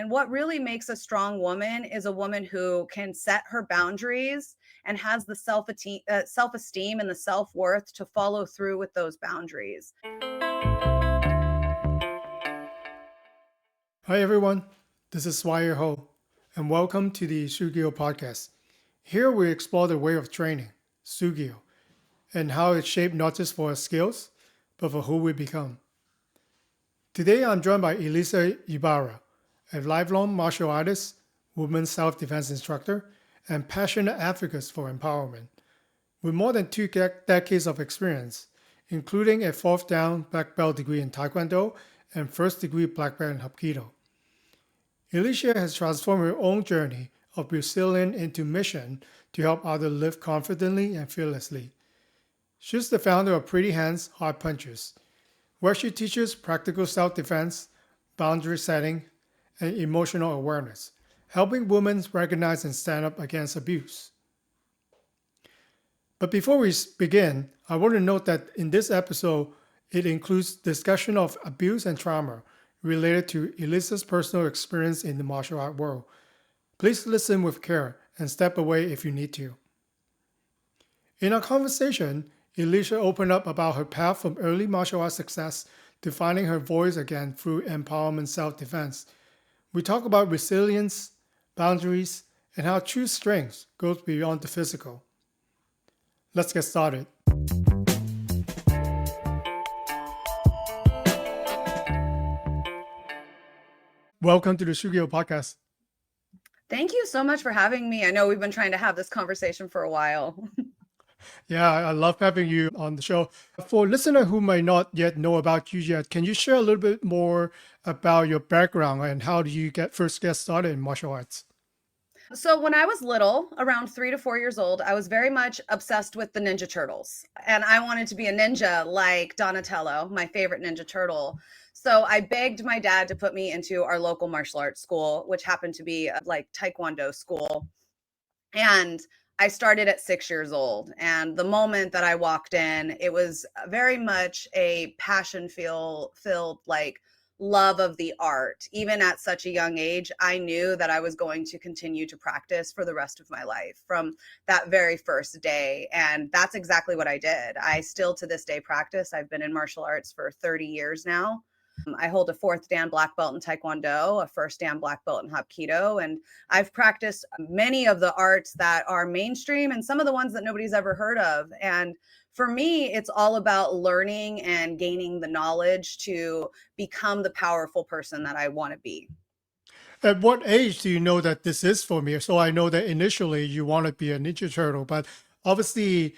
And what really makes a strong woman is a woman who can set her boundaries and has the self-esteem and the self-worth to follow through with those boundaries. Hi everyone, this is Shugyō Ho, and welcome to the Shugyō Podcast. Here we explore the way of training, Shugyō, and how it's shaped not just for our skills, but for who we become. Today I'm joined by Elicia Ybarra, a lifelong martial artist, women's self-defense instructor, and passionate advocate for empowerment. With more than 2 decades of experience, including a 4th Dan black belt degree in Taekwondo and 1st degree black belt in Hapkido. Elicia has transformed her own journey of resilience into mission to help others live confidently and fearlessly. She's the founder of Pretty Hands, Hard Punches, where she teaches practical self-defense, boundary setting, and emotional awareness, helping women recognize and stand up against abuse. But before we begin, I want to note that in this episode, it includes discussion of abuse and trauma related to Elicia's personal experience in the martial art world. Please listen with care and step away if you need to. In our conversation, Elicia opened up about her path from early martial arts success to finding her voice again through empowerment self-defense. We talk about resilience, boundaries, and how true strength goes beyond the physical. Let's get started. Welcome to the Shugyō Podcast. Thank you so much for having me. I know we've been trying to have this conversation for a while. Yeah, I love having you on the show. For listeners who might not yet know about you yet, can you share a little bit more about your background and how did you first get started in martial arts? So when I was little, around 3 to 4 years old, I was very much obsessed with the Ninja Turtles. And I wanted to be a ninja like Donatello, my favorite Ninja Turtle. So I begged my dad to put me into our local martial arts school, which happened to be like Taekwondo school. And I started at 6 years old. And the moment that I walked in, it was very much a passion-filled like love of the art. Even at such a young age, I knew that I was going to continue to practice for the rest of my life from that very first day. And that's exactly what I did. I still to this day practice. I've been in martial arts for 30 years now. I hold a 4th Dan black belt in Taekwondo, a 1st Dan black belt in Hapkido, and I've practiced many of the arts that are mainstream and some of the ones that nobody's ever heard of. And for me, it's all about learning and gaining the knowledge to become the powerful person that I want to be. At what age do you know that this is for me? So I know that initially you want to be a Ninja Turtle, but obviously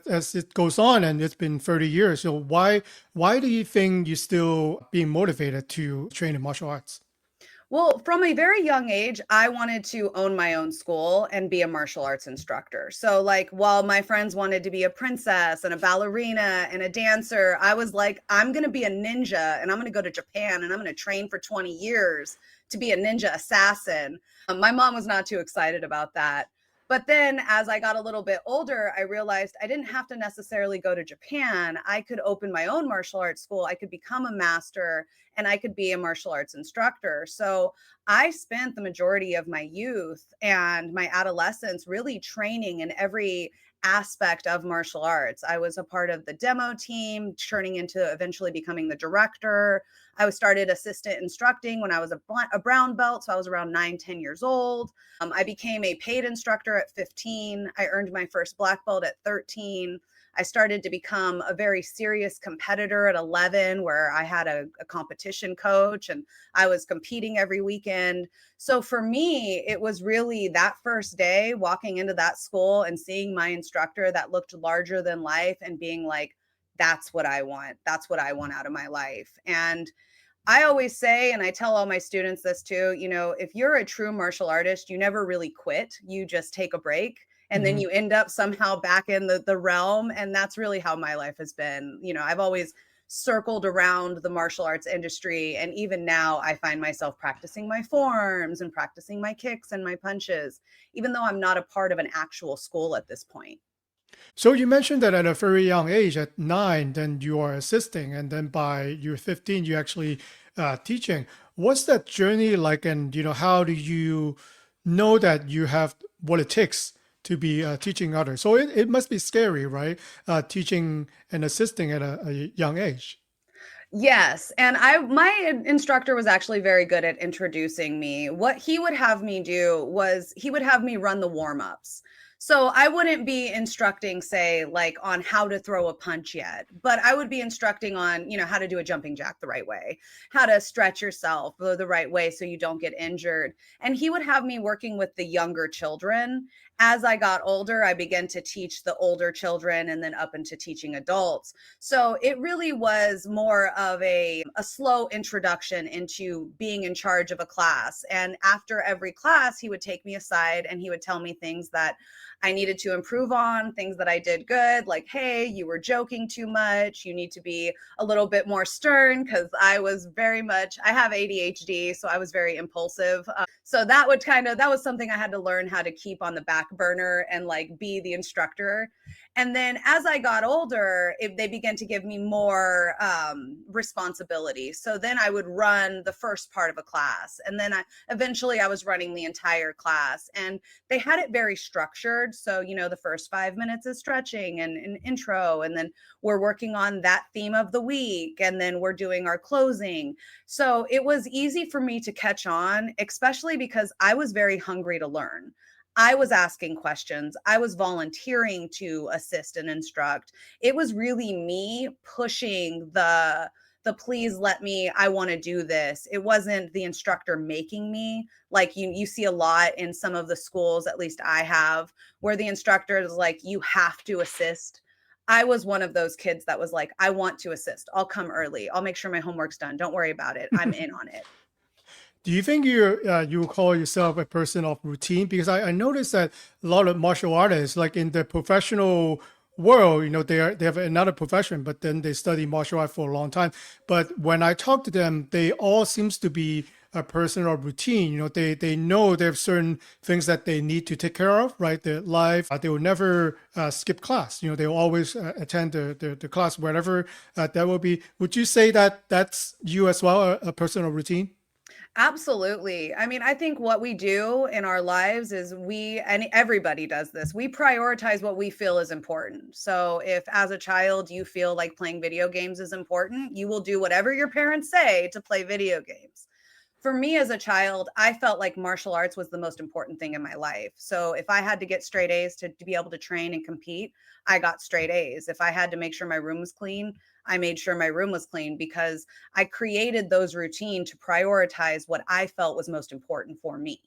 as it goes on and it's been 30 years, so why do you think you're still being motivated to train in martial arts? Well, from a very young age, I wanted to own my own school and be a martial arts instructor. So like while my friends wanted to be a princess and a ballerina and a dancer, I was like, I'm going to be a ninja and I'm going to go to Japan and I'm going to train for 20 years to be a ninja assassin. My mom was not too excited about that. But then as I got a little bit older, I realized I didn't have to necessarily go to Japan. I could open my own martial arts school. I could become a master and I could be a martial arts instructor. So I spent the majority of my youth and my adolescence really training in every aspect of martial arts. I was a part of the demo team, turning into eventually becoming the director. I was started assistant instructing when I was a brown belt. So I was around 9-10 years old. I became a paid instructor at 15. I earned my first black belt at 13. I started to become a very serious competitor at 11, where I had a competition coach and I was competing every weekend. So for me, it was really that first day walking into that school and seeing my instructor that looked larger than life and being like, that's what I want. That's what I want out of my life. And I always say, and I tell all my students this too, if you're a true martial artist, you never really quit. You just take a break. And then you end up somehow back in the realm. And that's really how my life has been. I've always circled around the martial arts industry. And even now I find myself practicing my forms and practicing my kicks and my punches, even though I'm not a part of an actual school at this point. So you mentioned that at a very young age, at 9, then you are assisting, and then by you're 15, you actually teaching. What's that journey like? And, how do you know that you have what it takes to be teaching others? So it must be scary, right? Teaching and assisting at a young age. Yes, and my instructor was actually very good at introducing me. What he would have me do was he would have me run the warm-ups. So I wouldn't be instructing, say, like on how to throw a punch yet, but I would be instructing on, how to do a jumping jack the right way, how to stretch yourself the right way so you don't get injured. And he would have me working with the younger children. As I got older, I began to teach the older children and then up into teaching adults. So it really was more of a slow introduction into being in charge of a class. And after every class, he would take me aside and he would tell me things that I needed to improve on, things that I did good, like, hey, you were joking too much. You need to be a little bit more stern, because I was very much, I have ADHD, so I was very impulsive. So that was something I had to learn how to keep on the back burner and like be the instructor. And then as I got older, they began to give me more responsibility. So then I would run the first part of a class. And then eventually I was running the entire class. And they had it very structured. So, the first 5 minutes is stretching and an intro. And then we're working on that theme of the week. And then we're doing our closing. So it was easy for me to catch on, especially because I was very hungry to learn. I was asking questions. I was volunteering to assist and instruct. It was really me pushing the please let me, I want to do this. It wasn't the instructor making me. Like you see a lot in some of the schools, at least I have, where the instructor is like, you have to assist. I was one of those kids that was like, I want to assist. I'll come early. I'll make sure my homework's done. Don't worry about it. I'm in on it. Do you think you call yourself a person of routine? Because I noticed that a lot of martial artists, like in the professional world, they have another profession, but then they study martial art for a long time. But when I talk to them, they all seems to be a person of routine. They know they have certain things that they need to take care of, right? Their life, they will never skip class. They will always attend the class, whatever that will be. Would you say that that's you as well, a person of routine? Absolutely. I mean, I think what we do in our lives is and everybody does this, we prioritize what we feel is important. So if as a child you feel like playing video games is important, you will do whatever your parents say to play video games. For me as a child, I felt like martial arts was the most important thing in my life. So if I had to get straight A's to be able to train and compete, I got straight A's. If I had to make sure my room was clean, I made sure my room was clean, because I created those routines to prioritize what I felt was most important for me.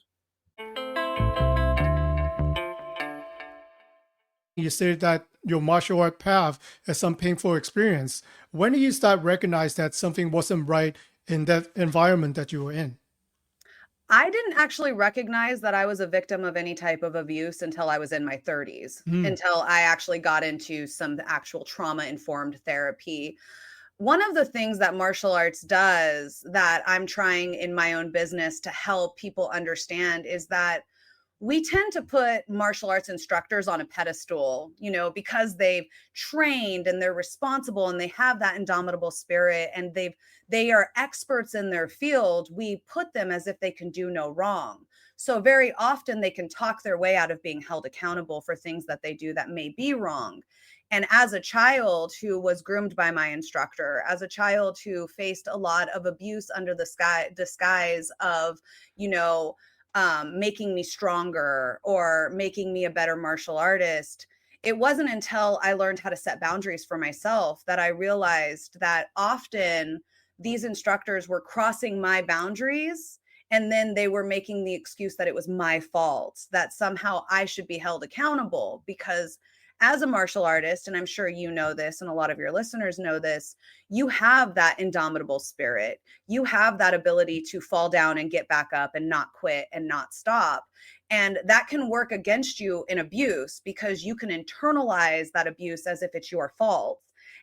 You said that your martial art path has some painful experience. When do you start recognize that something wasn't right in that environment that you were in? I didn't actually recognize that I was a victim of any type of abuse until I was in my 30s, Mm. until I actually got into some actual trauma-informed therapy. One of the things that martial arts does that I'm trying in my own business to help people understand is that we tend to put martial arts instructors on a pedestal, because they've trained and they're responsible and they have that indomitable spirit and they are experts in their field. We put them as if they can do no wrong. So very often they can talk their way out of being held accountable for things that they do that may be wrong. And as a child who was groomed by my instructor, as a child who faced a lot of abuse under the disguise of, making me stronger or making me a better martial artist, it wasn't until I learned how to set boundaries for myself that I realized that often these instructors were crossing my boundaries. And then they were making the excuse that it was my fault, that somehow I should be held accountable, because as a martial artist, and I'm sure you know this and a lot of your listeners know this, you have that indomitable spirit. You have that ability to fall down and get back up and not quit and not stop. And that can work against you in abuse, because you can internalize that abuse as if it's your fault.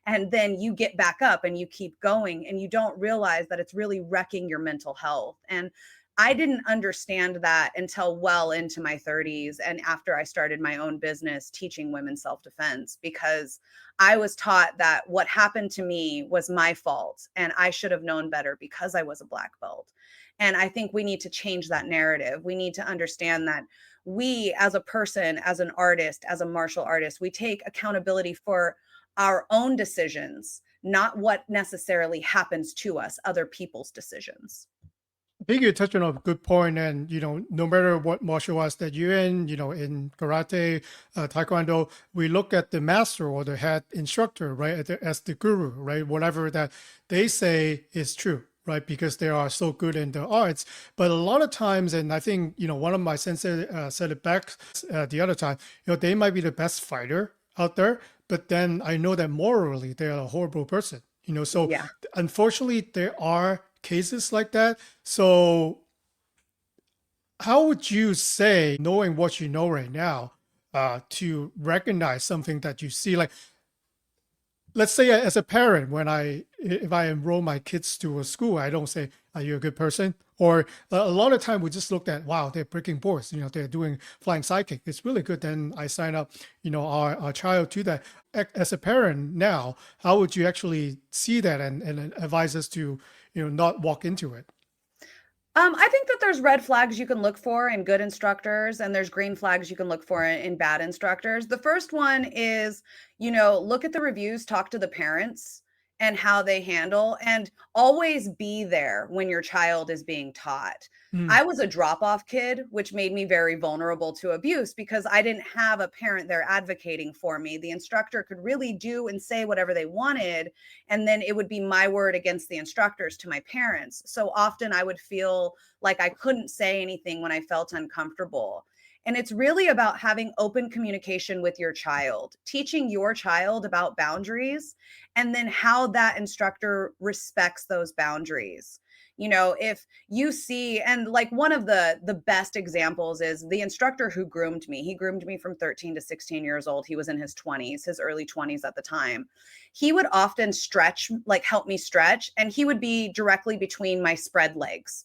And then you get back up and you keep going and you don't realize that it's really wrecking your mental health. And I didn't understand that until well into my 30s and after I started my own business teaching women self-defense, because I was taught that what happened to me was my fault and I should have known better because I was a black belt. And I think we need to change that narrative. We need to understand that we, as a person, as an artist, as a martial artist, we take accountability for our own decisions, not what necessarily happens to us, other people's decisions. I think you're touching on a good point, and no matter what martial arts that you're in, in karate, taekwondo, we look at the master or the head instructor, right, as the guru, right, whatever that they say is true, right, because they are so good in the arts. But a lot of times, and I think one of my sensei said it back the other time, they might be the best fighter out there, but then I know that morally they're a horrible person, so Yeah. unfortunately there are cases like that. So how would you say, knowing what you know right now, to recognize something that you see? Like, let's say as a parent, if I enroll my kids to a school, I don't say, are you a good person? Or a lot of time we just looked at, wow, they're breaking boards, they're doing flying sidekick. It's really good. Then I sign up, our child to that. As a parent now, how would you actually see that and advise us to, not walk into it? I think that there's red flags you can look for in good instructors, and there's green flags you can look for in bad instructors. The first one is, look at the reviews, talk to the parents and how they handle, and always be there when your child is being taught. Mm. I was a drop-off kid, which made me very vulnerable to abuse because I didn't have a parent there advocating for me. The instructor could really do and say whatever they wanted, and then it would be my word against the instructors to my parents. So often I would feel like I couldn't say anything when I felt uncomfortable. And it's really about having open communication with your child, teaching your child about boundaries, and then how that instructor respects those boundaries. If you see, and like one of the best examples is the instructor who groomed me. He groomed me from 13 to 16 years old. He was in his 20s, his early 20s at the time. He would often stretch, like help me stretch, and he would be directly between my spread legs.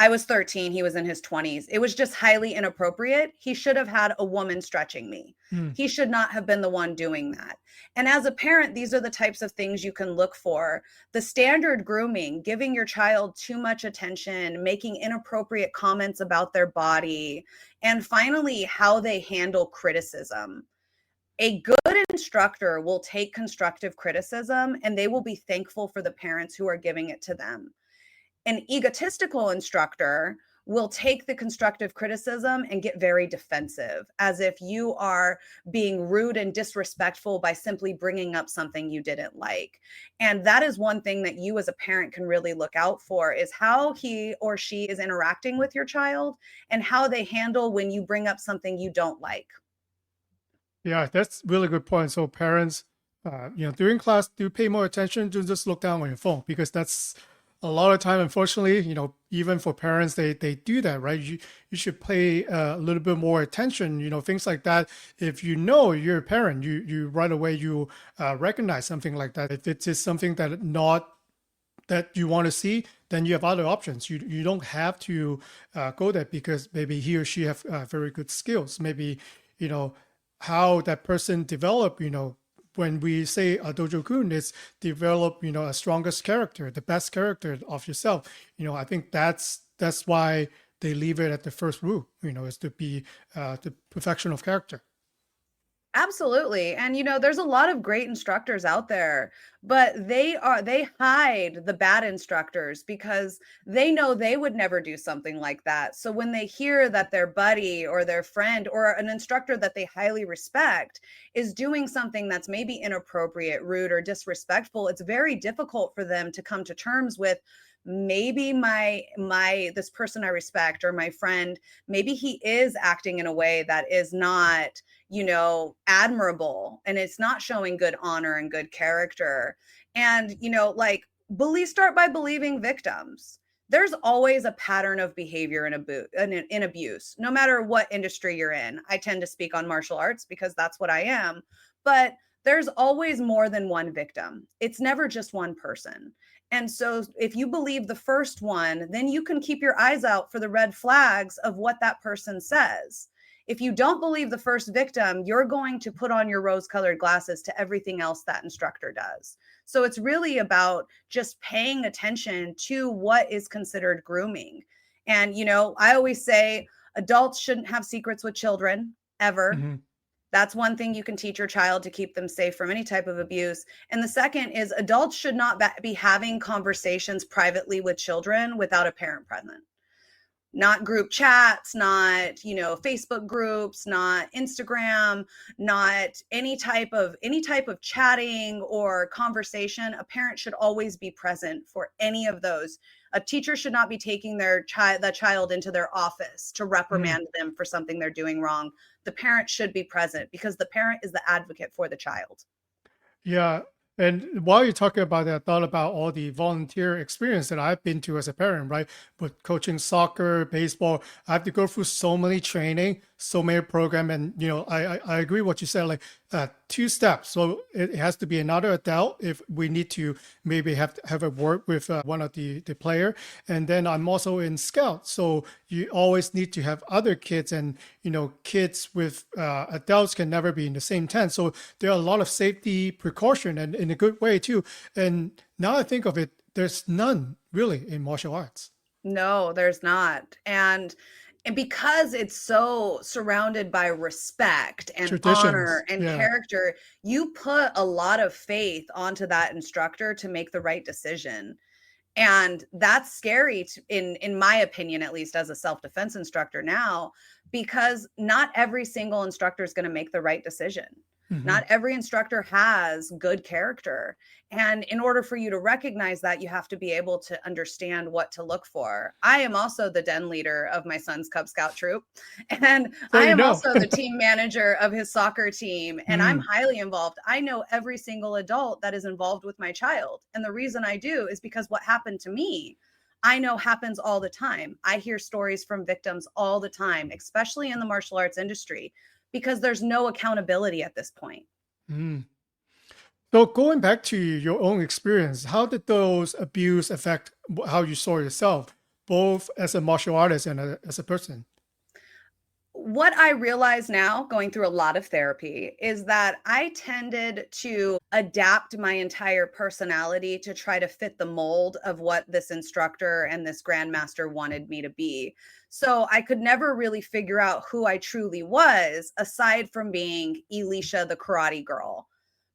I was 13, he was in his 20s. It was just highly inappropriate. He should have had a woman stretching me. Mm. He should not have been the one doing that. And as a parent, these are the types of things you can look for. The standard grooming, giving your child too much attention, making inappropriate comments about their body, and finally, how they handle criticism. A good instructor will take constructive criticism and they will be thankful for the parents who are giving it to them. An egotistical instructor will take the constructive criticism and get very defensive, as if you are being rude and disrespectful by simply bringing up something you didn't like. And that is one thing that you as a parent can really look out for, is how he or she is interacting with your child and how they handle when you bring up something you don't like. Yeah, that's really good point. So parents, during class, do pay more attention. Do just look down on your phone, because that's a lot of time. Unfortunately, even for parents, they do that, right? You should pay a little bit more attention. Things like that. If you're a parent, you right away you recognize something like that. If it is something that you want to see, then you have other options. You don't have to go there because maybe he or she have very good skills. Maybe how that person develop, when we say a dojo kun is develop, a strongest character, the best character of yourself. I think that's why they leave it at the first rule, is to be the perfection of character. Absolutely. And there's a lot of great instructors out there, but they hide the bad instructors because they know they would never do something like that. So when they hear that their buddy or their friend or an instructor that they highly respect is doing something that's maybe inappropriate, rude, or disrespectful, it's very difficult for them to come to terms with, maybe my this person I respect or my friend, maybe he is acting in a way that is not admirable, and it's not showing good honor and good character. And start by believing victims. There's always a pattern of behavior in abuse, no matter what industry you're in. I tend to speak on martial arts because that's what I am, but there's always more than one victim. It's never just one person. And so if you believe the first one, then you can keep your eyes out for the red flags of what that person says. If you don't believe the first victim, you're going to put on your rose-colored glasses to everything else that instructor does. So it's really about just paying attention to what is considered grooming. And, I always say adults shouldn't have secrets with children ever. Mm-hmm. That's one thing you can teach your child to keep them safe from any type of abuse. And the second is adults should not be having conversations privately with children without a parent present. Not group chats, not, Facebook groups, not Instagram, not any type of chatting or conversation. A parent should always be present for any of those. A teacher should not be taking the child into their office to reprimand them for something they're doing wrong. The parent should be present because the parent is the advocate for the child. Yeah. And while you're talking about that, I thought about all the volunteer experience that I've been to as a parent, right? With coaching soccer, baseball, I have to go through so many training, so many program. And, I agree what you said, like 2 steps. So it has to be another adult if we need to maybe have a word with one of the player. And then I'm also in scout. So you always need to have other kids, and, kids with adults can never be in the same tent. So there are a lot of safety precaution, and in a good way too. And now I think of it, there's none really in martial arts. No, there's not. And because it's so surrounded by respect and Traditions. honor and Yeah. character, you put a lot of faith onto that instructor to make the right decision. And that's scary in my opinion, at least as a self-defense instructor now, because not every single instructor is going to make the right decision. Mm-hmm. Not every instructor has good character. And in order for you to recognize that, you have to be able to understand what to look for. I am also the den leader of my son's Cub Scout troop. And So I am also the team manager of his soccer team. And I'm highly involved. I know every single adult that is involved with my child. And the reason I do is because what happened to me, I know happens all the time. I hear stories from victims all the time, especially in the martial arts industry, because there's no accountability at this point. So going back to your own experience, how did those abuse affect how you saw yourself, both as a martial artist and as a person? What I realize now, going through a lot of therapy, is that I tended to adapt my entire personality to try to fit the mold of what this instructor and this grandmaster wanted me to be. So I could never really figure out who I truly was, aside from being Elicia the karate girl,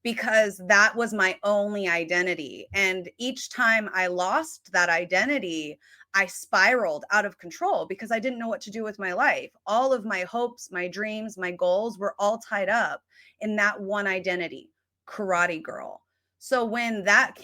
because that was my only identity. And each time I lost that identity, I spiraled out of control because I didn't know what to do with my life. All of my hopes, my dreams, my goals were all tied up in that one identity, karate girl. So when that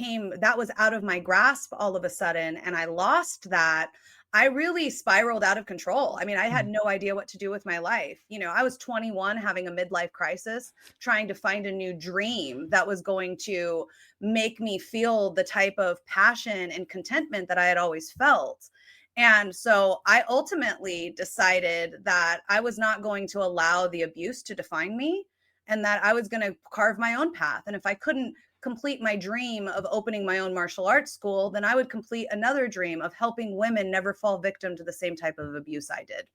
was out of my grasp all of a sudden, and I lost that, I really spiraled out of control. I mean, I had no idea what to do with my life. I was 21 having a midlife crisis, trying to find a new dream that was going to make me feel the type of passion and contentment that I had always felt. And so I ultimately decided that I was not going to allow the abuse to define me, and that I was going to carve my own path. And if I couldn't complete my dream of opening my own martial arts school, then I would complete another dream of helping women never fall victim to the same type of abuse I did.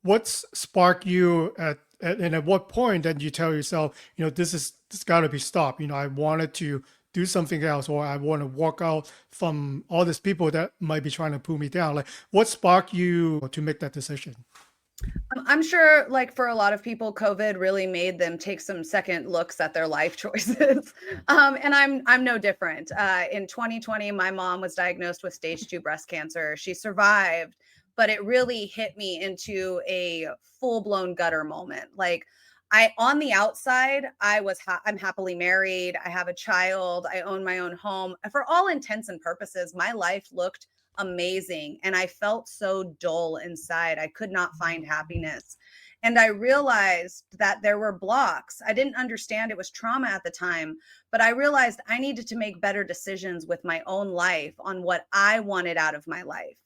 What's sparked you and at what point did you tell yourself, this got to be stopped? I wanted to do something else, or I want to walk out from all these people that might be trying to pull me down. Like, what sparked you to make that decision? I'm sure, like for a lot of people, COVID really made them take some second looks at their life choices. And I'm no different. In 2020, my mom was diagnosed with stage 2 breast cancer. She survived, but it really hit me into a full-blown gutter moment. Like, on the outside, I'm happily married. I have a child. I own my own home. For all intents and purposes, my life looked amazing. And I felt so dull inside. I could not find happiness. And I realized that there were blocks. I didn't understand it was trauma at the time, but I realized I needed to make better decisions with my own life on what I wanted out of my life.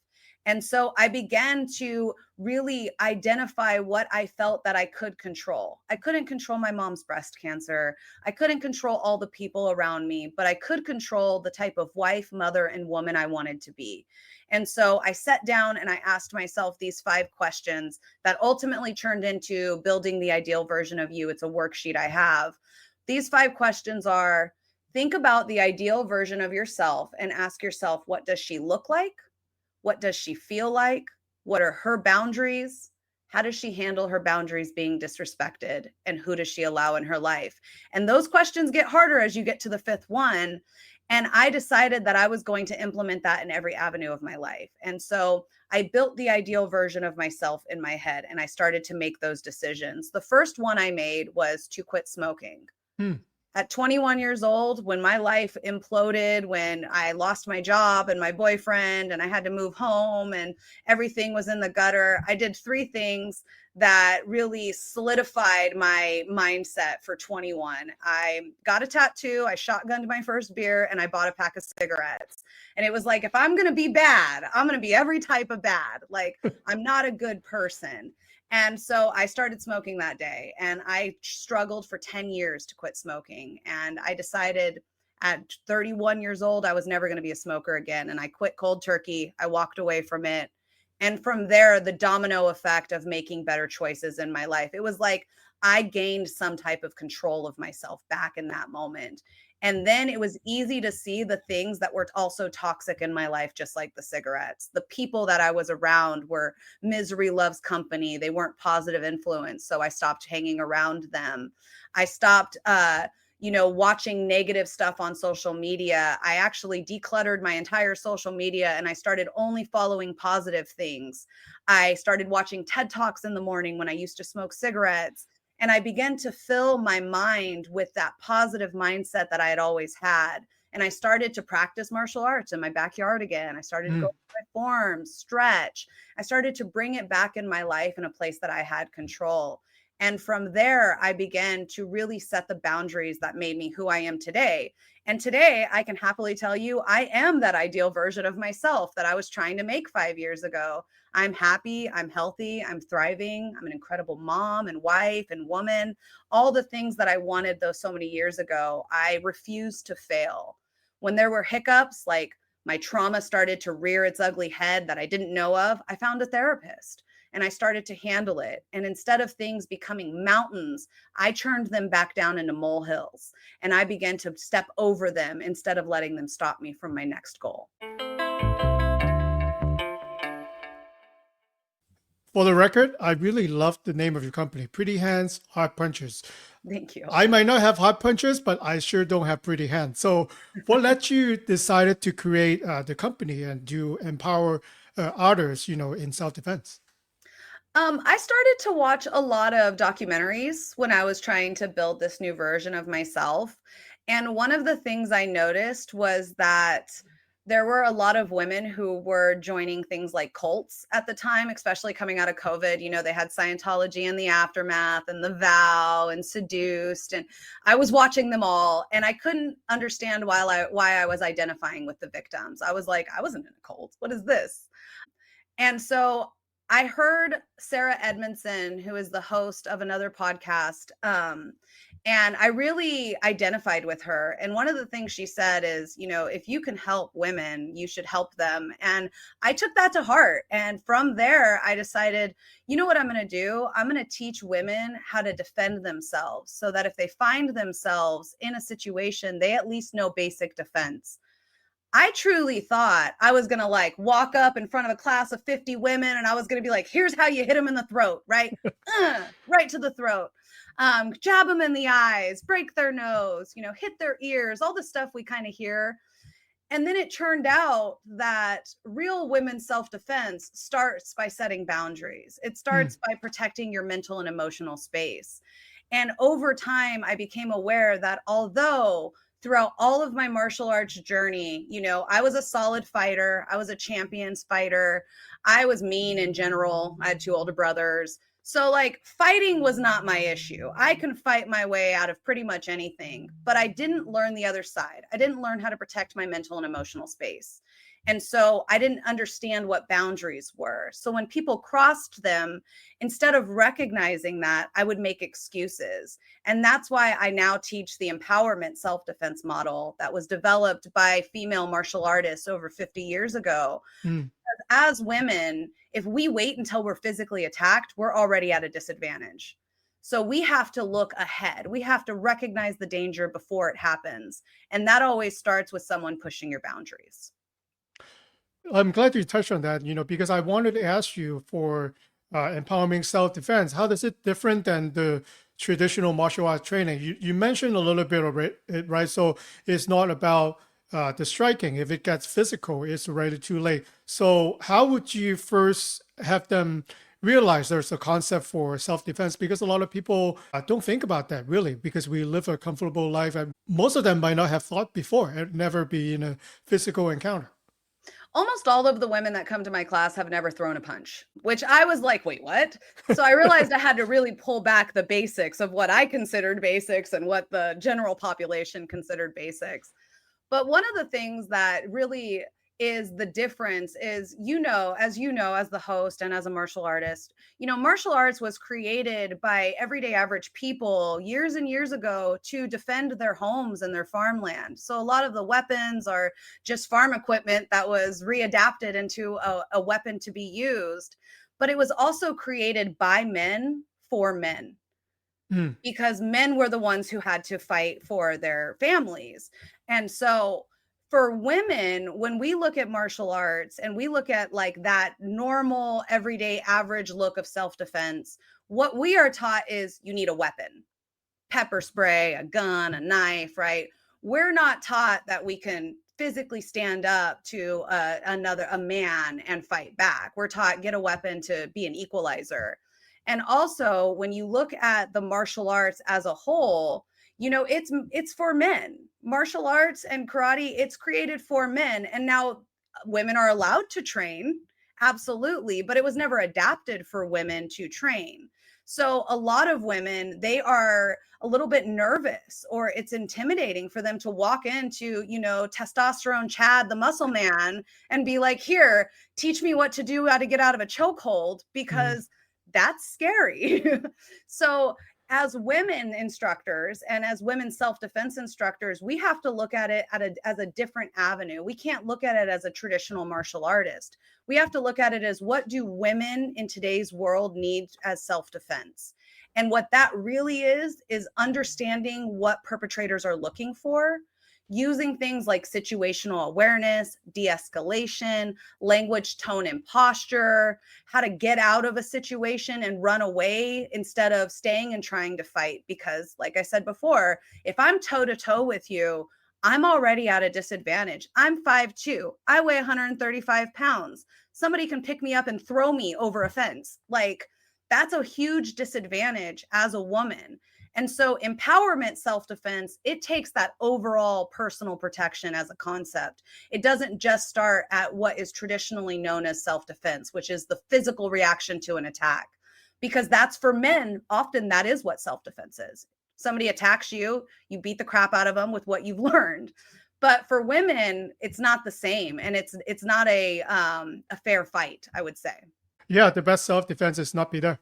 And so I began to really identify what I felt that I could control. I couldn't control my mom's breast cancer. I couldn't control all the people around me, but I could control the type of wife, mother, and woman I wanted to be. And so I sat down and I asked myself these 5 questions that ultimately turned into building the ideal version of you. It's a worksheet I have. These 5 questions are: think about the ideal version of yourself and ask yourself, what does she look like? What does she feel like? What are her boundaries? How does she handle her boundaries being disrespected? And who does she allow in her life? And those questions get harder as you get to the 5th one. And I decided that I was going to implement that in every avenue of my life. And so I built the ideal version of myself in my head, and I started to make those decisions. The first one I made was to quit smoking. At 21 years old, when my life imploded, when I lost my job and my boyfriend and I had to move home and everything was in the gutter, I did 3 things that really solidified my mindset for 21. I got a tattoo, I shotgunned my first beer, and I bought a pack of cigarettes. And it was like, if I'm going to be bad, I'm going to be every type of bad. Like, I'm not a good person. And so I started smoking that day, and I struggled for 10 years to quit smoking. And I decided at 31 years old, I was never going to be a smoker again. And I quit cold turkey. I walked away from it. And from there, the domino effect of making better choices in my life, it was like I gained some type of control of myself back in that moment. And then it was easy to see the things that were also toxic in my life, just like the cigarettes. The people that I was around were misery loves company. They weren't positive influence. So I stopped hanging around them. I stopped, watching negative stuff on social media. I actually decluttered my entire social media, and I started only following positive things. I started watching TED Talks in the morning when I used to smoke cigarettes. And I began to fill my mind with that positive mindset that I had always had. And I started to practice martial arts in my backyard again. I started to go to my forms, stretch. I started to bring it back in my life in a place that I had control. And from there, I began to really set the boundaries that made me who I am today. And today, I can happily tell you, I am that ideal version of myself that I was trying to make 5 years ago. I'm happy, I'm healthy, I'm thriving, I'm an incredible mom and wife and woman, all the things that I wanted those so many years ago. I refused to fail. When there were hiccups, like my trauma started to rear its ugly head that I didn't know of, I found a therapist and I started to handle it. And instead of things becoming mountains, I turned them back down into molehills, and I began to step over them instead of letting them stop me from my next goal. For the record, I really love the name of your company, Pretty Hands, Hard Punches. Thank you. I might not have hard punches, but I sure don't have pretty hands. So what led you decided to create the company and to empower others, in self-defense? I started to watch a lot of documentaries when I was trying to build this new version of myself. And one of the things I noticed was that there were a lot of women who were joining things like cults at the time, especially coming out of COVID. They had Scientology in the aftermath and The Vow and Seduced. And I was watching them all, and I couldn't understand why I was identifying with the victims. I was like, I wasn't in a cult. What is this? And so I heard Sarah Edmondson, who is the host of another podcast, and I really identified with her. And one of the things she said is, if you can help women, you should help them. And I took that to heart. And from there, I decided, you know what I'm going to do? I'm going to teach women how to defend themselves so that if they find themselves in a situation, they at least know basic defense. I truly thought I was going to walk up in front of a class of 50 women and I was going to be like, here's how you hit them in the throat, right? Right to the throat. Jab them in the eyes, break their nose, hit their ears, all the stuff we kind of hear. And then it turned out that real women's self-defense starts by setting boundaries. It starts by protecting your mental and emotional space. And over time, I became aware that although throughout all of my martial arts journey, I was a solid fighter. I was a champions fighter. I was mean in general. I had 2 older brothers. So fighting was not my issue. I can fight my way out of pretty much anything, but I didn't learn the other side. I didn't learn how to protect my mental and emotional space. And so I didn't understand what boundaries were. So when people crossed them, instead of recognizing that, I would make excuses. And that's why I now teach the empowerment self-defense model that was developed by female martial artists over 50 years ago. Mm. As women, if we wait until we're physically attacked, we're already at a disadvantage. So we have to look ahead. We have to recognize the danger before it happens. And that always starts with someone pushing your boundaries. I'm glad you touched on that, because I wanted to ask you for empowering self-defense. How does it different than the traditional martial arts training? You mentioned a little bit of it, right? So it's not about the striking. If it gets physical, it's already too late. So how would you first have them realize there's a concept for self-defense? Because a lot of people don't think about that really, because we live a comfortable life, and most of them might not have thought before and never be in a physical encounter. Almost all of the women that come to my class have never thrown a punch, which I was like, wait, what? So I realized I had to really pull back the basics of what I considered basics and what the general population considered basics. But one of the things that really is the difference is, as the host and as a martial artist, martial arts was created by everyday average people years and years ago to defend their homes and their farmland. So a lot of the weapons are just farm equipment that was readapted into a weapon to be used. But it was also created by men for men. Because men were the ones who had to fight for their families. And so for women, when we look at martial arts and we look at like that normal, everyday, average look of self-defense, what we are taught is you need a weapon, pepper spray, a gun, a knife, right? We're not taught that we can physically stand up to a man and fight back. We're taught get a weapon to be an equalizer. And also, when you look at the martial arts as a whole, it's for men. Martial arts and karate, it's created for men. And now women are allowed to train, absolutely, but it was never adapted for women to train. So a lot of women, they are a little bit nervous, or it's intimidating for them to walk into, testosterone Chad, the muscle man, and be like, here, teach me what to do, how to get out of a chokehold, because that's scary. So as women instructors and as women self-defense instructors, we have to look at it as a different avenue. We can't look at it as a traditional martial artist. We have to look at it as, what do women in today's world need as self-defense? And what that really is understanding what perpetrators are looking for, using things like situational awareness, de-escalation, language, tone, and posture, how to get out of a situation and run away instead of staying and trying to fight. Because like I said before, if I'm toe-to-toe with you, I'm already at a disadvantage. I'm 5'2". I weigh 135 pounds. Somebody can pick me up and throw me over a fence. Like, that's a huge disadvantage as a woman. And so empowerment self-defense, it takes that overall personal protection as a concept. It doesn't just start at what is traditionally known as self-defense, which is the physical reaction to an attack. Because that's, for men, often that is what self-defense is. Somebody attacks you, you beat the crap out of them with what you've learned. But for women, it's not the same. And it's not a fair fight, I would say. Yeah, the best self-defense is not be there.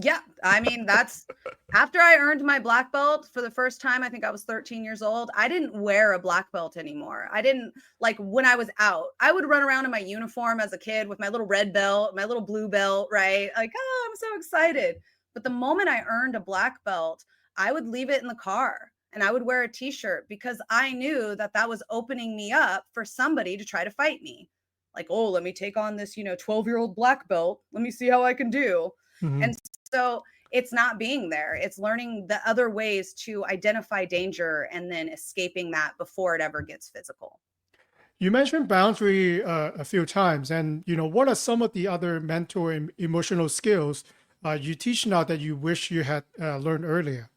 Yeah, I mean, that's after I earned my black belt for the first time. I think I was 13 years old. I didn't wear a black belt anymore. I didn't, like, when I was out, I would run around in my uniform as a kid with my little red belt, my little blue belt, right? Like, oh, I'm so excited. But the moment I earned a black belt, I would leave it in the car and I would wear a t-shirt, because I knew that that was opening me up for somebody to try to fight me. Like, oh, let me take on this, 12-year-old black belt. Let me see how I can do. And so it's not being there. It's learning the other ways to identify danger and then escaping that before it ever gets physical. You mentioned boundary a few times, and what are some of the other mental and emotional skills you teach now that you wish you had learned earlier?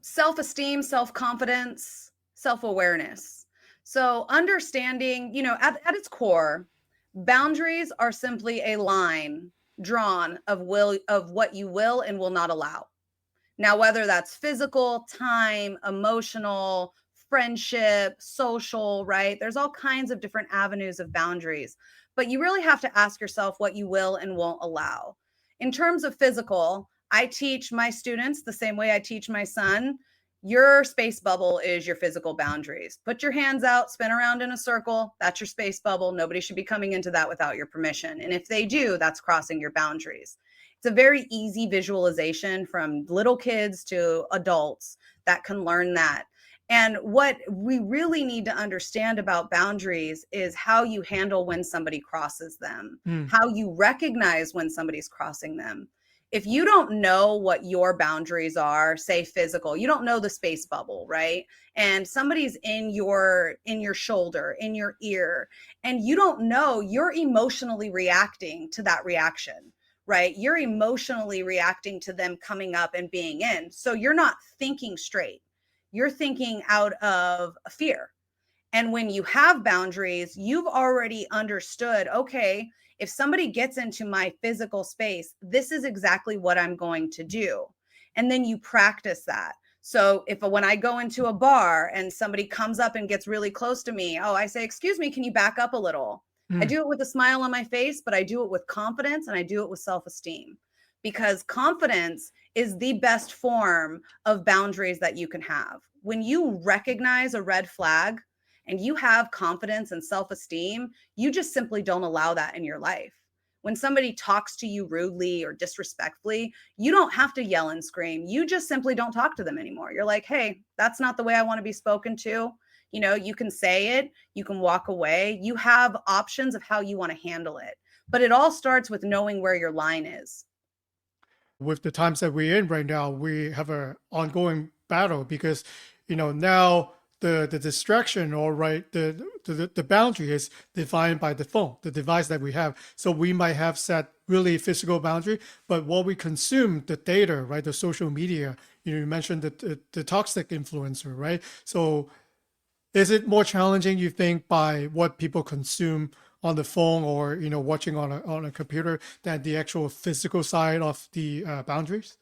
Self-esteem, self-confidence, self-awareness. So understanding, at its core, boundaries are simply a line drawn of what you will and will not allow. Now, whether that's physical, time, emotional, friendship, social, right? There's all kinds of different avenues of boundaries, but you really have to ask yourself what you will and won't allow. In terms of physical, I teach my students the same way I teach my son. Your space bubble is your physical boundaries. Put your hands out, spin around in a circle. That's your space bubble. Nobody should be coming into that without your permission. And if they do, that's crossing your boundaries. It's a very easy visualization from little kids to adults that can learn that. And what we really need to understand about boundaries is how you handle when somebody crosses them, how you recognize when somebody's crossing them. If you don't know what your boundaries are, say physical, you don't know the space bubble, right? And somebody's in your shoulder, in your ear, and you don't know, you're emotionally reacting to that reaction, right? You're emotionally reacting to them coming up and being in. So you're not thinking straight. You're thinking out of fear. And when you have boundaries, you've already understood, okay, if somebody gets into my physical space, this is exactly what I'm going to do. And then you practice that. So when I go into a bar and somebody comes up and gets really close to me, I say, excuse me, can you back up a little? I do it with a smile on my face, but I do it with confidence and I do it with self-esteem, because confidence is the best form of boundaries that you can have. When you recognize a red flag and you have confidence and self-esteem, you just simply don't allow that in your life. When somebody talks to you rudely or disrespectfully, you don't have to yell and scream. You just simply don't talk to them anymore. You're like, hey, that's not the way I want to be spoken to. You can say it, you can walk away. You have options of how you want to handle it. But it all starts with knowing where your line is. With the times that we're in right now, we have an ongoing battle because, now the distraction, or right, the boundary is defined by the phone, the device that we have. So we might have set really physical boundary, but what we consume, the data, right, the social media, you mentioned the toxic influencer, right? So is it more challenging, you think, by what people consume on the phone or watching on a computer than the actual physical side of the boundaries?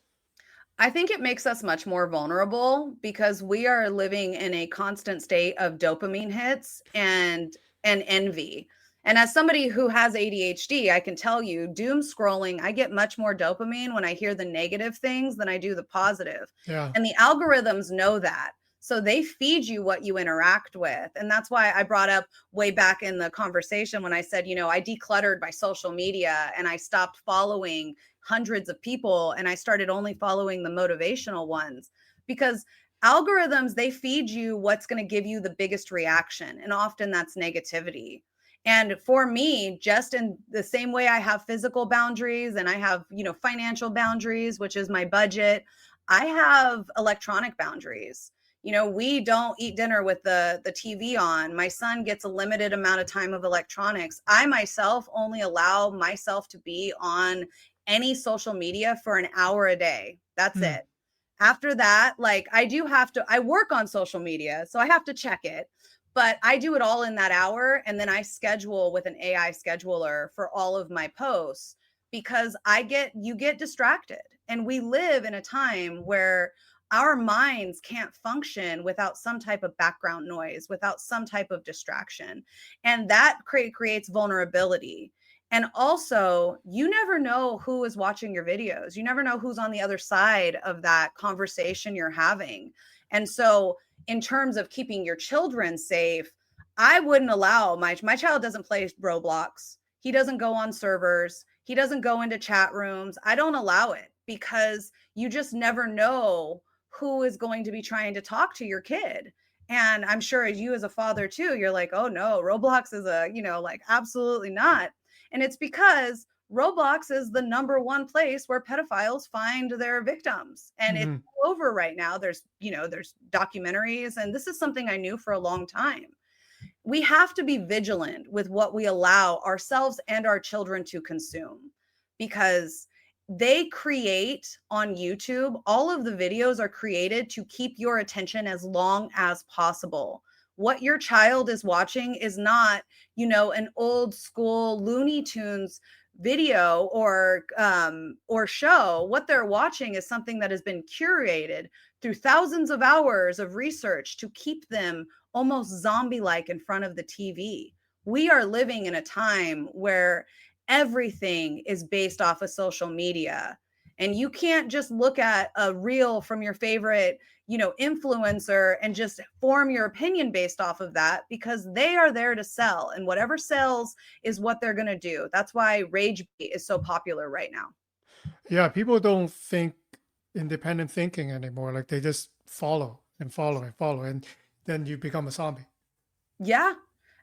I think it makes us much more vulnerable because we are living in a constant state of dopamine hits and envy. And as somebody who has ADHD, I can tell you, doom scrolling, I get much more dopamine when I hear the negative things than I do the positive. Yeah. And the algorithms know that. So they feed you what you interact with. And that's why I brought up way back in the conversation when I said, I decluttered my social media and I stopped following hundreds of people and I started only following the motivational ones, because algorithms, they feed you what's going to give you the biggest reaction. And often that's negativity. And for me, just in the same way I have physical boundaries and I have, financial boundaries, which is my budget, I have electronic boundaries. We don't eat dinner with the TV on. My son gets a limited amount of time of electronics. I myself only allow myself to be on any social media for an hour a day. That's it. After that, I work on social media, so I have to check it, but I do it all in that hour. And then I schedule with an AI scheduler for all of my posts, because you get distracted. And we live in a time where our minds can't function without some type of background noise, without some type of distraction. And that creates vulnerability. And also, you never know who is watching your videos. You never know who's on the other side of that conversation you're having. And so, in terms of keeping your children safe, I wouldn't allow my child doesn't play Roblox. He doesn't go on servers. He doesn't go into chat rooms. I don't allow it, because you just never know who is going to be trying to talk to your kid. And I'm sure as you as a father too, you're like, oh no, Roblox is absolutely not. And it's because Roblox is the number one place where pedophiles find their victims. And it's all over right now. There's documentaries, and this is something I knew for a long time. We have to be vigilant with what we allow ourselves and our children to consume, because they create on YouTube, all of the videos are created to keep your attention as long as possible. What your child is watching is not, an old school Looney Tunes video or show, what they're watching is something that has been curated through thousands of hours of research to keep them almost zombie-like in front of the TV. We are living in a time where everything is based off of social media. And you can't just look at a reel from your favorite, influencer and just form your opinion based off of that, because they are there to sell, and whatever sells is what they're going to do. That's why rage bait is so popular right now. Yeah, people don't think independent thinking anymore. Like they just follow and follow and follow, and then you become a zombie. Yeah,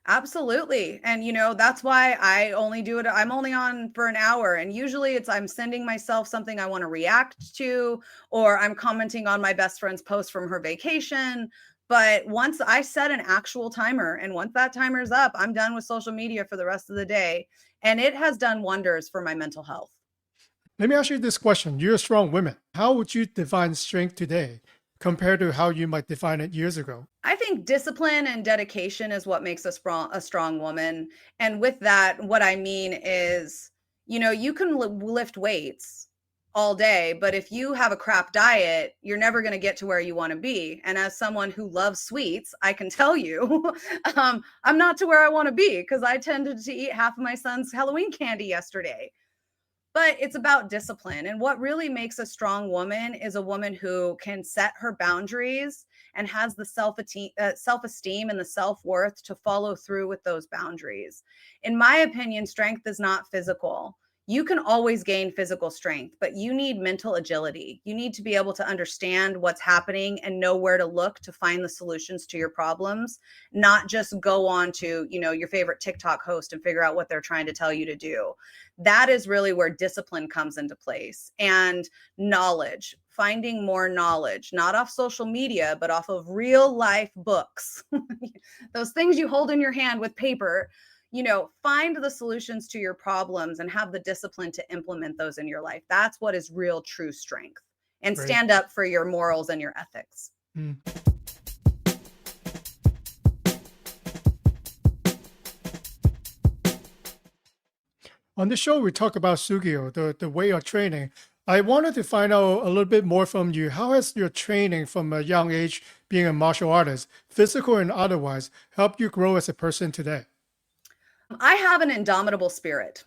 absolutely. And that's why I only do it. I'm only on for an hour. And usually I'm sending myself something I want to react to, or I'm commenting on my best friend's post from her vacation. But once I set an actual timer, and once that timer's up, I'm done with social media for the rest of the day. And it has done wonders for my mental health. Let me ask you this question. You're a strong woman. How would you define strength today compared to how you might define it years ago? I think discipline and dedication is what makes a strong woman. And with that, what I mean is, you can lift weights all day, but if you have a crap diet, you're never going to get to where you want to be. And as someone who loves sweets, I can tell you, I'm not to where I want to be, because I tended to eat half of my son's Halloween candy yesterday. But it's about discipline. And what really makes a strong woman is a woman who can set her boundaries and has the self-esteem and the self-worth to follow through with those boundaries. In my opinion, strength is not physical. You can always gain physical strength, but you need mental agility. You need to be able to understand what's happening and know where to look to find the solutions to your problems, not just go on to, your favorite TikTok host and figure out what they're trying to tell you to do. That is really where discipline comes into place, and knowledge, finding more knowledge, not off social media, but off of real life books, those things you hold in your hand with paper. Find the solutions to your problems and have the discipline to implement those in your life. That's what is real, true strength. And Great. Stand up for your morals and your ethics. On this show, we talk about Shugyō, the way of training. I wanted to find out a little bit more from you. How has your training from a young age, being a martial artist, physical and otherwise, helped you grow as a person today? I have an indomitable spirit.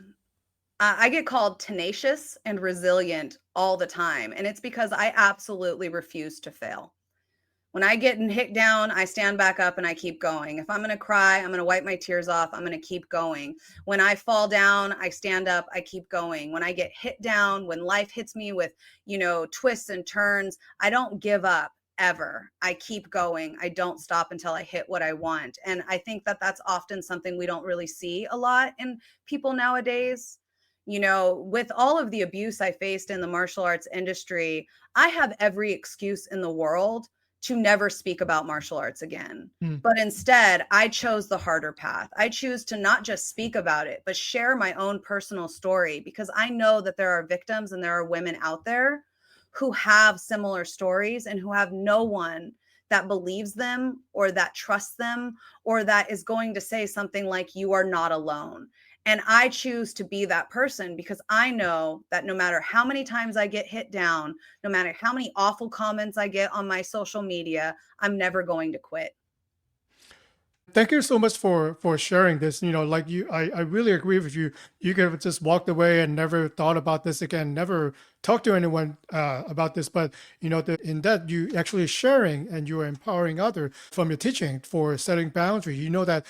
I get called tenacious and resilient all the time. And it's because I absolutely refuse to fail. When I get hit down, I stand back up and I keep going. If I'm going to cry, I'm going to wipe my tears off. I'm going to keep going. When I fall down, I stand up, I keep going. When I get hit down, when life hits me with, twists and turns, I don't give up. Ever. I keep going. I don't stop until I hit what I want. And I think that that's often something we don't really see a lot in people nowadays. With all of the abuse I faced in the martial arts industry, I have every excuse in the world to never speak about martial arts again. But instead, I chose the harder path. I choose to not just speak about it, but share my own personal story, because I know that there are victims and there are women out there who have similar stories and who have no one that believes them or that trusts them or that is going to say something like, you are not alone. And I choose to be that person, because I know that no matter how many times I get hit down, no matter how many awful comments I get on my social media, I'm never going to quit. Thank you so much for sharing this. Like I really agree with you. You could have just walked away and never thought about this again, never talked to anyone about this. But in that you actually sharing and you are empowering others from your teaching for setting boundaries. You know that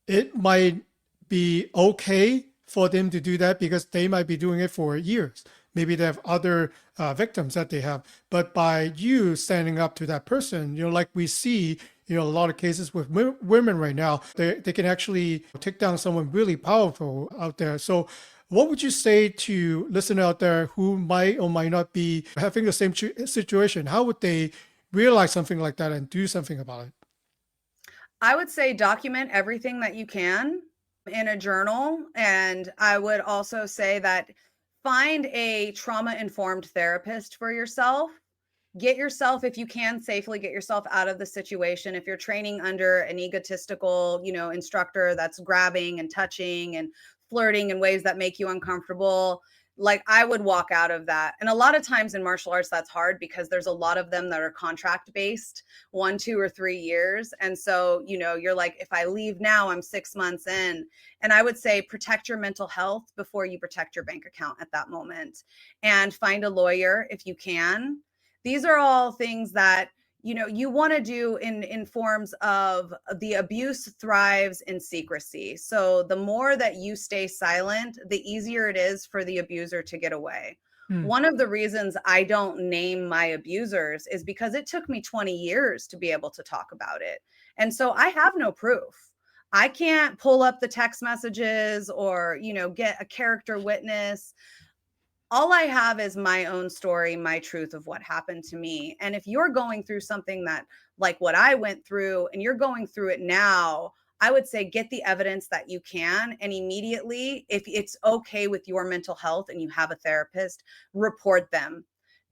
it might be okay for them to do that because they might be doing it for years. Maybe they have other victims that they have. But by you standing up to that person, like we see, a lot of cases with women right now, they can actually take down someone really powerful out there. So what would you say to listeners out there who might or might not be having the same situation? How would they realize something like that and do something about it? I would say document everything that you can in a journal. And I would also say that find a trauma-informed therapist for yourself. Get yourself, if you can, safely get yourself out of the situation. If you're training under an egotistical, instructor that's grabbing and touching and flirting in ways that make you uncomfortable, like I would walk out of that. And a lot of times in martial arts, that's hard because there's a lot of them that are contract based, 1, 2, or 3 years. And so, you're like, if I leave now, I'm 6 months in. And I would say protect your mental health before you protect your bank account at that moment, and find a lawyer if you can. These are all things that you want to do in forms of the abuse thrives in secrecy. So the more that you stay silent, the easier it is for the abuser to get away. One of the reasons I don't name my abusers is because it took me 20 years to be able to talk about it. And so I have no proof. I can't pull up the text messages or, get a character witness. All I have is my own story, my truth of what happened to me. And if you're going through something that, like what I went through, and you're going through it now, I would say get the evidence that you can. And immediately, if it's okay with your mental health and you have a therapist, report them.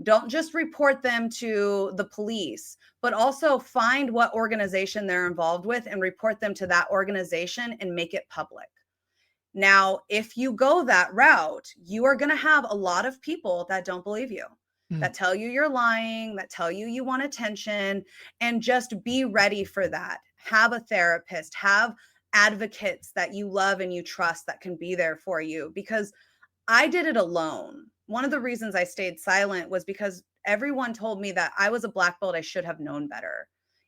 Don't just report them to the police, but also find what organization they're involved with and report them to that organization and make it public. Now, if you go that route, you are going to have a lot of people that don't believe you, that tell you you're lying, that tell you want attention, and just be ready for that. Have a therapist, have advocates that you love and you trust that can be there for you, because I did it alone. One of the reasons I stayed silent was because everyone told me that I was a black belt. I should have known better.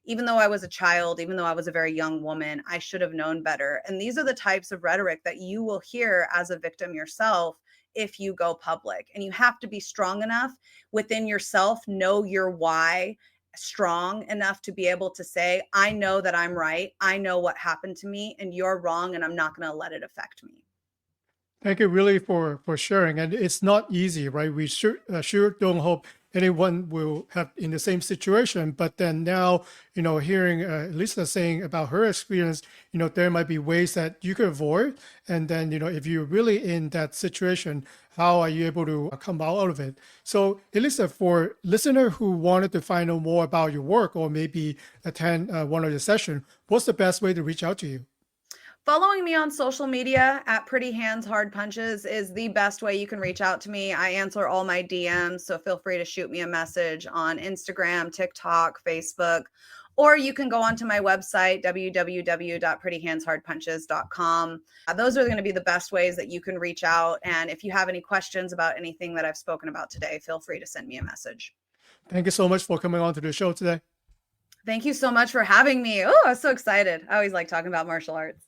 Even though I was a child, even though I was a very young woman, I should have known better. And these are the types of rhetoric that you will hear as a victim yourself if you go public. And you have to be strong enough within yourself, know your why, strong enough to be able to say, I know that I'm right. I know what happened to me and you're wrong, and I'm not going to let it affect me. Thank you really for sharing. And it's not easy, right? We sure don't hope anyone will have in the same situation. But then now, hearing Lisa saying about her experience, there might be ways that you could avoid. And then, if you're really in that situation, how are you able to come out of it? So, Elisa, for listener who wanted to find out more about your work or maybe attend one of your sessions, what's the best way to reach out to you? Following me on social media at Pretty Hands Hard Punches is the best way you can reach out to me. I answer all my DMs, so feel free to shoot me a message on Instagram, TikTok, Facebook, or you can go onto my website, www.prettyhandshardpunches.com. Those are going to be the best ways that you can reach out. And if you have any questions about anything that I've spoken about today, feel free to send me a message. Thank you so much for coming on to the show today. Thank you so much for having me. Oh, I was so excited. I always like talking about martial arts.